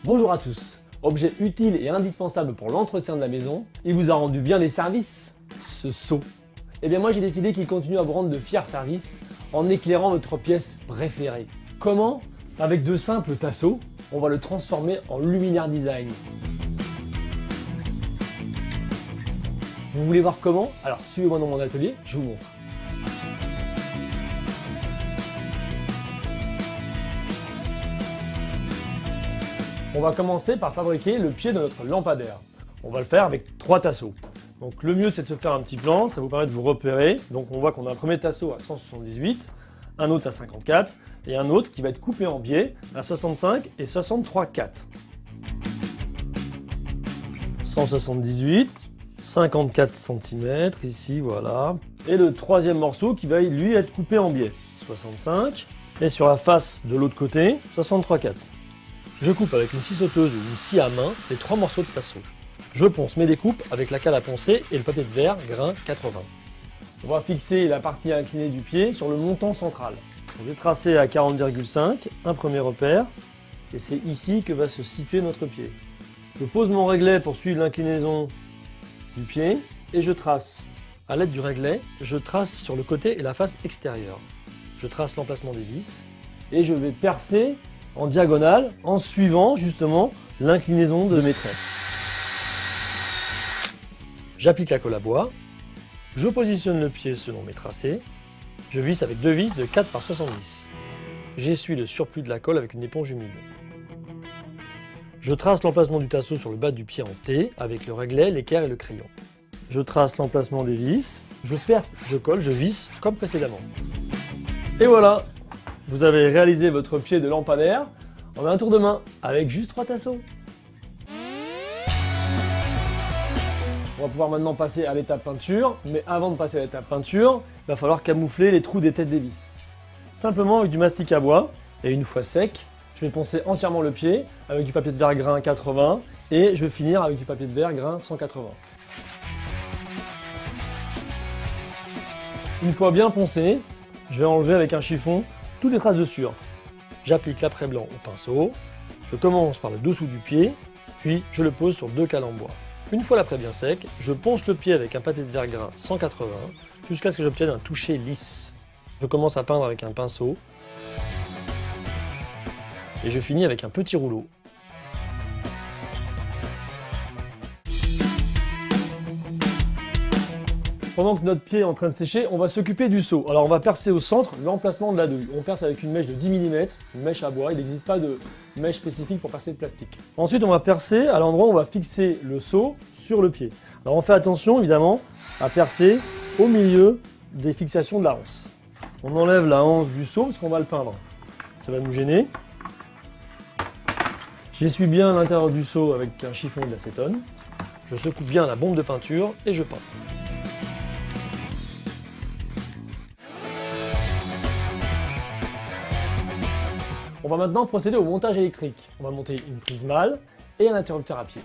Bonjour à tous. Objet utile et indispensable pour l'entretien de la maison, il vous a rendu bien des services, ce seau. Eh bien moi j'ai décidé qu'il continue à vous rendre de fiers services en éclairant votre pièce préférée. Comment? Avec de simples tasseaux, on va le transformer en luminaire design. Vous voulez voir comment? Alors suivez-moi dans mon atelier, je vous montre. On va commencer par fabriquer le pied de notre lampadaire. On va le faire avec 3 tasseaux. Donc le mieux c'est de se faire un petit plan, ça vous permet de vous repérer. Donc on voit qu'on a un premier tasseau à 178, un autre à 54 et un autre qui va être coupé en biais à 65 et 63,4. 178, 54 cm ici, voilà. Et le troisième morceau qui va lui être coupé en biais, 65. Et sur la face de l'autre côté, 63,4. Je coupe avec une scie sauteuse ou une scie à main les 3 morceaux de tasseau. Je ponce mes découpes avec la cale à poncer et le papier de verre grain 80. On va fixer la partie inclinée du pied sur le montant central. Je vais tracer à 40,5, un premier repère, et c'est ici que va se situer notre pied. Je pose mon réglet pour suivre l'inclinaison du pied et je trace. À l'aide du réglet, je trace sur le côté et la face extérieure. Je trace l'emplacement des vis et je vais percer en diagonale en suivant justement l'inclinaison de mes traits. J'applique la colle à bois, je positionne le pied selon mes tracés, je visse avec 2 vis de 4 par 70. J'essuie le surplus de la colle avec une éponge humide. Je trace l'emplacement du tasseau sur le bas du pied en T avec le réglet, l'équerre et le crayon. Je trace l'emplacement des vis, je perce, je colle, je visse comme précédemment. Et voilà! Vous avez réalisé votre pied de lampadaire en un tour de main avec juste 3 tasseaux. On va pouvoir maintenant passer à l'étape peinture, mais avant de passer à l'étape peinture, il va falloir camoufler les trous des têtes des vis. Simplement avec du mastic à bois, et une fois sec, je vais poncer entièrement le pied avec du papier de verre grain 80 et je vais finir avec du papier de verre grain 180. Une fois bien poncé, je vais enlever avec un chiffon toutes les traces de sueur. J'applique l'après blanc au pinceau, je commence par le dessous du pied, puis je le pose sur 2 cales en bois. Une fois l'après bien sec, je ponce le pied avec un papier de verre grain 180 jusqu'à ce que j'obtienne un toucher lisse. Je commence à peindre avec un pinceau et je finis avec un petit rouleau. Pendant que notre pied est en train de sécher, on va s'occuper du seau. Alors on va percer au centre l'emplacement de la douille. On perce avec une mèche de 10 mm, une mèche à bois, il n'existe pas de mèche spécifique pour percer de plastique. Ensuite on va percer à l'endroit où on va fixer le seau sur le pied. Alors on fait attention évidemment à percer au milieu des fixations de la anse. On enlève la anse du seau parce qu'on va le peindre. Ça va nous gêner. J'essuie bien l'intérieur du seau avec un chiffon de l'acétone. Je secoue bien la bombe de peinture et je peins. On va maintenant procéder au montage électrique. On va monter une prise mâle et un interrupteur à pied.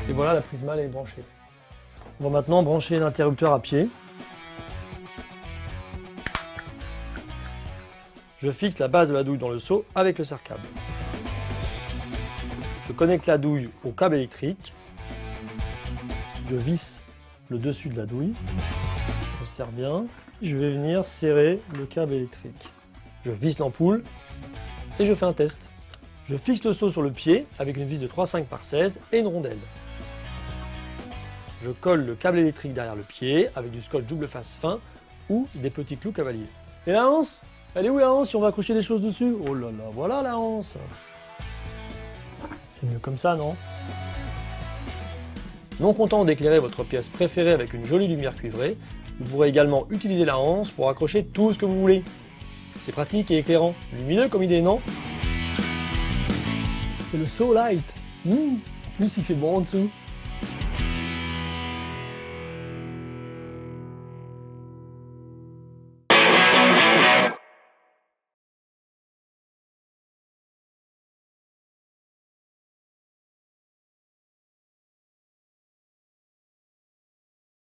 Et voilà, la prise mâle est branchée. On va maintenant brancher l'interrupteur à pied. Je fixe la base de la douille dans le seau avec le serre-câble. Je connecte la douille au câble électrique. Je visse le dessus de la douille. Je serre bien. Je vais venir serrer le câble électrique. Je visse l'ampoule et je fais un test. Je fixe le seau sur le pied avec une vis de 3,5 par 16 et une rondelle. Je colle le câble électrique derrière le pied avec du scotch double face fin ou des petits clous cavaliers. Et la anse? Elle est où la anse si on va accrocher des choses dessus? Oh là là, voilà la anse! C'est mieux comme ça, non? Non content d'éclairer votre pièce préférée avec une jolie lumière cuivrée, vous pourrez également utiliser la anse pour accrocher tout ce que vous voulez. C'est pratique et éclairant. Lumineux comme idée, non? C'est le So Light. En plus, il fait bon en dessous.